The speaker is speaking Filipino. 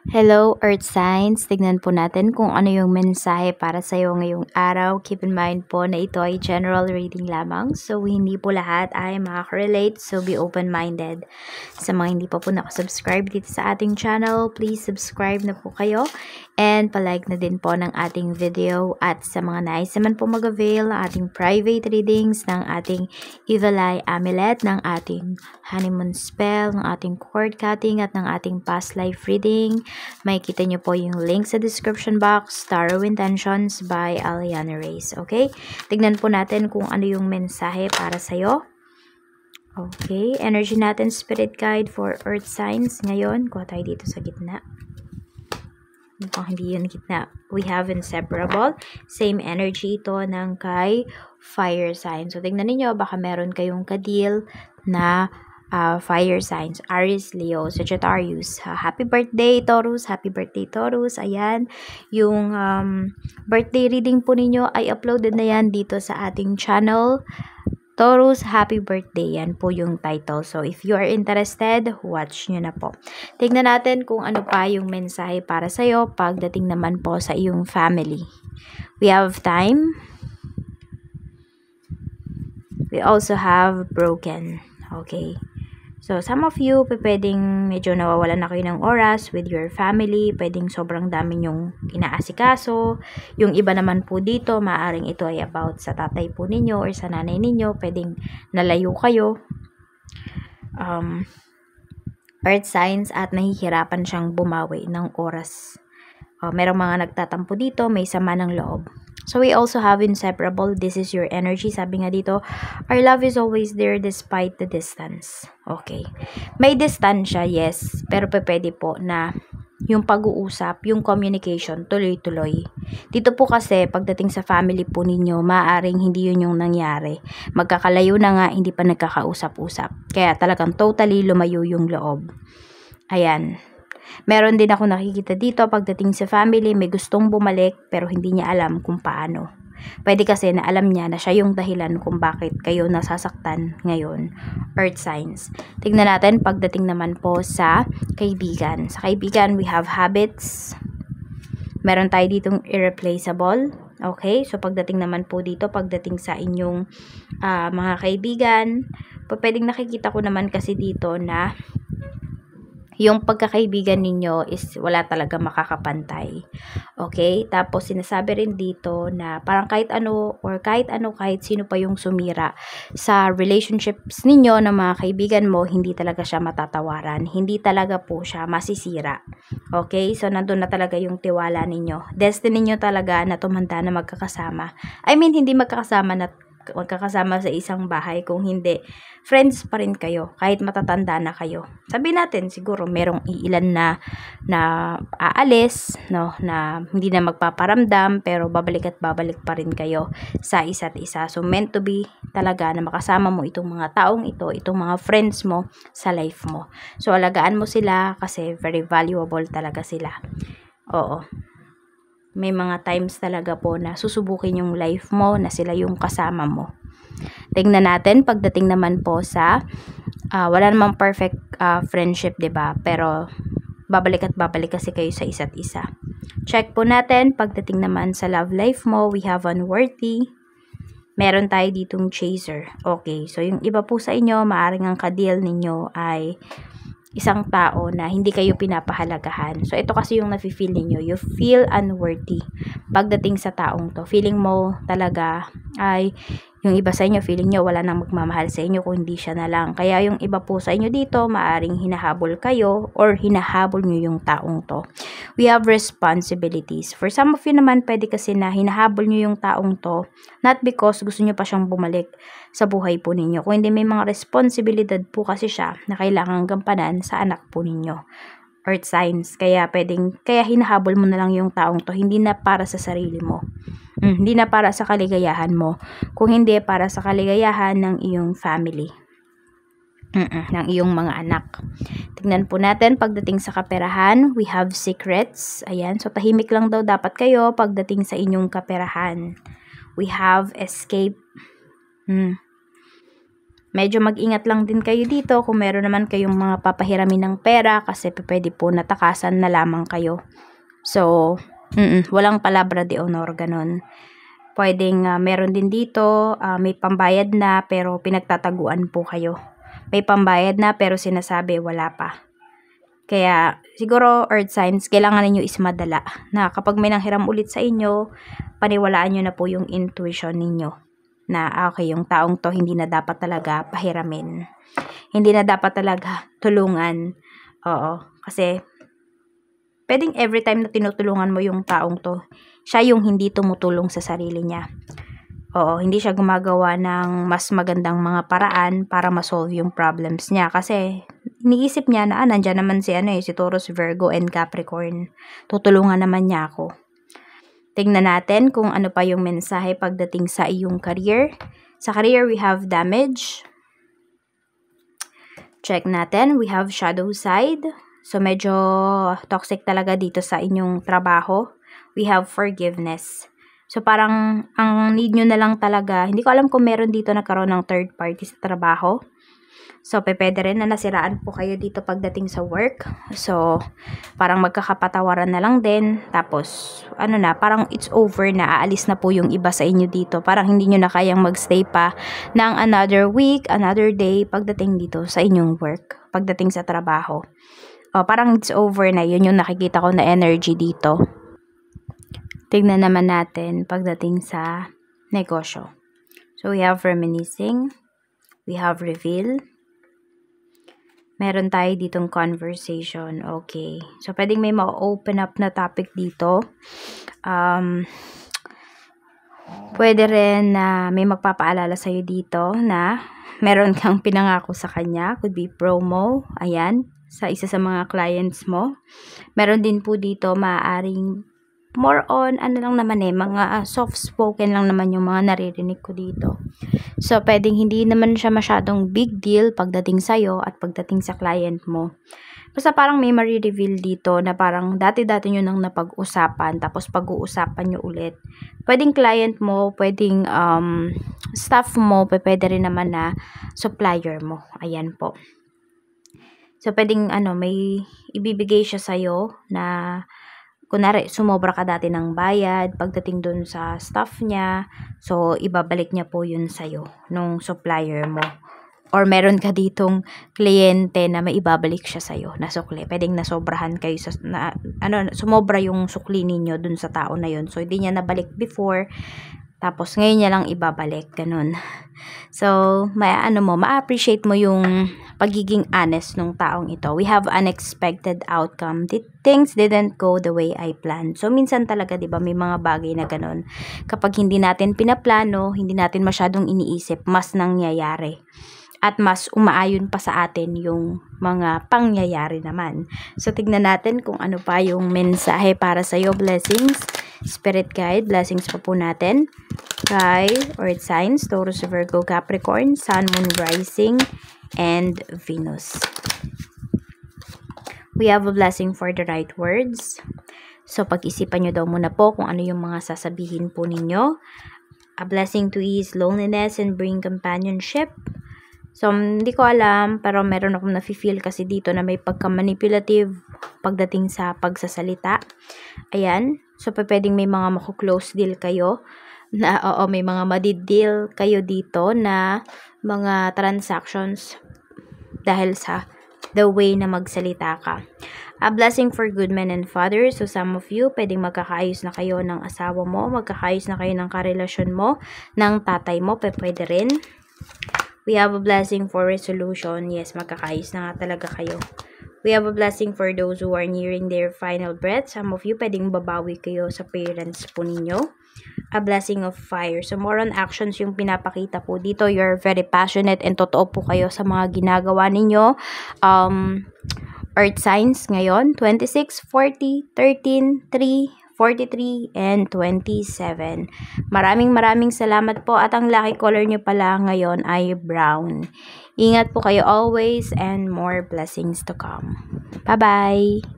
Hello Earth Signs, tignan po natin kung ano yung mensahe para sa iyo ngayong araw. Keep in mind po na ito ay general reading lamang, so hindi po lahat ay makaka-relate, so be open-minded. Sa mga hindi pa po nakasubscribe dito sa ating channel, please subscribe na po kayo and palike na din po ng ating video. At sa mga nais naman po mag-avail ng ating private readings, ng ating Evil Eye Amulet, ng ating honeymoon spell, ng ating cord cutting at ng ating past life reading, makikita nyo po yung link sa description box, Tarot Intentions by Aliana Reyes. Okay? Tignan po natin kung ano yung mensahe para sa'yo. Okay. Energy natin, Spirit Guide for Earth Signs. Ngayon, kuha tayo dito sa gitna. Mukhang hindi yun gitna. We have Inseparable. Same energy ito ng kay Fire Sign. So, tignan ninyo, baka meron kayong ka-deal na fire signs, Aries, Leo, Sagittarius. Happy birthday, Taurus. Happy birthday, Taurus. Ayan, yung birthday reading po ninyo ay uploaded na yan dito sa ating channel. Taurus, happy birthday. Yan po yung title. So, if you are interested, watch nyo na po. Tignan natin kung ano pa yung mensahe para sa'yo pagdating naman po sa iyong family. We have time. We also have broken. Okay. So, some of you, pwedeng medyo nawawalan na kayo ng oras with your family. Pwedeng sobrang dami yung inaasikaso. Yung iba naman po dito, maaaring ito ay about sa tatay po ninyo or sa nanay ninyo. Pwedeng nalayo kayo. Earth signs at nahihirapan siyang bumawi ng oras. Merong mga nagtatampo dito, may sama ng loob. So, we also have Inseparable. This is your energy. Sabi nga dito, our love is always there despite the distance. Okay. May distansya, yes. Pero pwede po na yung pag-uusap, yung communication, tuloy-tuloy. Dito po kasi, pagdating sa family po ninyo, maaaring hindi yun yung nangyari. Magkakalayo na nga, hindi pa nagkakausap-usap. Kaya talagang totally lumayo yung loob. Ayan. Meron din ako nakikita dito pagdating sa family, may gustong bumalik pero hindi niya alam kung paano. Pwede kasi na alam niya na siya yung dahilan kung bakit kayo nasasaktan ngayon. Earth signs. Tignan natin pagdating naman po sa kaibigan. Sa kaibigan, we have habits. Meron tayo ditong irreplaceable. Okay? So, pagdating naman po dito, pagdating sa inyong mga kaibigan, pwedeng nakikita ko naman kasi dito na yung pagkakaibigan ninyo is wala talaga makakapantay. Okay? Tapos, sinasabi rin dito na parang kahit sino pa yung sumira sa relationships ninyo ng mga kaibigan mo, hindi talaga siya matatawaran. Hindi talaga po siya masisira. Okay? So, nandun na talaga yung tiwala ninyo. Destiny nyo talaga na tumanda na magkakasama. I mean, hindi magkakasama sa isang bahay, kung hindi friends pa rin kayo kahit matatanda na kayo. Sabi natin siguro merong iilan na aalis, no, na hindi na magpaparamdam pero babalik at babalik pa rin kayo sa isa't isa. So meant to be talaga na makasama mo itong mga taong ito, itong mga friends mo sa life mo. So alagaan mo sila kasi very valuable talaga sila. Oo. May mga times talaga po na susubukin yung life mo na sila yung kasama mo. Tingnan natin pagdating naman po sa wala namang perfect friendship, 'di ba? Pero babalik at babalik kasi kayo sa isa't isa. Check po natin pagdating naman sa love life mo, we have unworthy. Meron tayo ditong chaser. Okay, so yung iba po sa inyo, maaring ang ka-deal ninyo ay isang tao na hindi kayo pinapahalagahan. So, ito kasi yung nafe-feel ninyo. You feel unworthy pagdating sa taong to. Feeling mo talaga ay yung iba sa inyo, feeling nyo wala nang magmamahal sa inyo kung hindi siya na lang. Kaya yung iba po sa inyo dito, maaring hinahabol kayo or hinahabol nyo yung taong to. We have responsibilities. For some of you naman, pwede kasi na hinahabol nyo yung taong to, not because gusto nyo pa siyang bumalik sa buhay po ninyo. Kung hindi, may mga responsibilidad po kasi siya na kailangang gampanan sa anak po ninyo. Earth signs. Kaya hinahabol mo na lang yung taong to, hindi na para sa sarili mo. Hindi na para sa kaligayahan mo, kung hindi para sa kaligayahan ng iyong family. Ng iyong mga anak. Tingnan po natin pagdating sa kaperahan, we have secrets. Ayan, so tahimik lang daw dapat kayo pagdating sa inyong kaperahan. We have escape. Medyo mag-ingat lang din kayo dito kung meron naman kayong mga papahiramin ng pera kasi pwede po natakasan na lamang kayo. So, walang palabra de honor, ganun. Pwedeng meron din dito, may pambayad na pero pinagtataguan po kayo. May pambayad na pero sinasabi wala pa. Kaya siguro earth signs, kailangan ninyo is madala na kapag may nanghiram ulit sa inyo, paniwalaan nyo na po yung intuition ninyo na okay, yung taong to hindi na dapat talaga pahiramin. Hindi na dapat talaga tulungan. Oo, kasi pwedeng every time na tinutulungan mo yung taong to, siya yung hindi tumutulong sa sarili niya. Oo, hindi siya gumagawa ng mas magandang mga paraan para ma-solve yung problems niya. Kasi iniisip niya na nandyan naman si Taurus, Virgo, and Capricorn. Tutulungan naman niya ako. Tingnan natin kung ano pa yung mensahe pagdating sa iyong career. Sa career, we have damage. Check natin. We have shadow side. So, medyo toxic talaga dito sa inyong trabaho. We have forgiveness. So, parang ang need nyo na lang talaga, hindi ko alam kung meron dito nagkaroon ng third party sa trabaho. So, pwede rin na nasiraan po kayo dito pagdating sa work. So, parang magkakapatawaran na lang din. Tapos, parang it's over na, aalis na po yung iba sa inyo dito. Parang hindi nyo na kayang magstay pa ng another week, another day pagdating dito sa inyong work, pagdating sa trabaho. Parang it's over na, yun yung nakikita ko na energy dito. Tignan naman natin pagdating sa negosyo. So, we have reminiscing. We have reveal. Meron tayo ditong conversation. Okay. So, pwedeng may ma-open up na topic dito. Pwede rin na may magpapaalala sa'yo dito na meron kang pinangako sa kanya. Could be promo. Ayan. Sa isa sa mga clients mo. Meron din po dito maaaring more on, mga soft-spoken lang naman yung mga naririnig ko dito. So, pwedeng hindi naman siya masyadong big deal pagdating sa'yo at pagdating sa client mo. Basta parang may ma-reveal dito na parang dati-dati nyo nang napag-usapan, tapos pag-uusapan nyo ulit. Pwedeng client mo, pwedeng staff mo, pwede rin naman na supplier mo. Ayan po. So, pwedeng may ibibigay siya sa'yo na kunwari, sumobra ka dati ng bayad, pagdating dun sa staff niya, so, ibabalik niya po yun sa'yo, nung supplier mo. Or meron ka ditong kliyente na may ibabalik siya sa'yo, na sukli. Pwedeng nasobrahan kayo, sumobra yung sukli ninyo dun sa tao na yun. So, hindi niya nabalik before, tapos ngayon niya lang ibabalik, ganun. So, ma-appreciate mo yung pagiging honest ng taong ito. We have unexpected outcome. Things didn't go the way I planned. So, minsan talaga, diba, may mga bagay na ganun. Kapag hindi natin pinaplano, hindi natin masyadong iniisip, mas nangyayari. At mas umaayon pa sa atin yung mga pangyayari naman. So, tignan natin kung ano pa yung mensahe para sa'yo. Blessings, Spirit Guide, blessings po natin. Kay Earth Signs, Taurus, Virgo, Capricorn, Sun, Moon, Rising, and Venus. We have a blessing for the right words. So, pag-isipan nyo daw muna po kung ano yung mga sasabihin po ninyo. A blessing to ease loneliness and bring companionship. So, hindi ko alam, pero meron akong nafe-feel kasi dito na may pagka-manipulative pagdating sa pagsasalita. Ayan. So, pwedeng may mga maku-close deal kayo na, may mga madi-deal kayo dito na mga transactions dahil sa the way na magsalita ka. A blessing for good men and fathers. So, some of you, pwedeng magkakaayos na kayo ng asawa mo, magkakaayos na kayo ng karelasyon mo, ng tatay mo, pwede rin. We have a blessing for resolution. Yes, magkakaayos na nga talaga kayo. We have a blessing for those who are nearing their final breath. Some of you, pwedeng babawi kayo sa parents po ninyo. A blessing of fire. So, more on actions yung pinapakita po dito. You're very passionate and totoo po kayo sa mga ginagawa ninyo. Earth signs ngayon, 26, 40, 13, 3, 43, and 27. Maraming salamat po at ang lucky color nyo pala ngayon ay brown. Ingat po kayo always and more blessings to come. Bye-bye!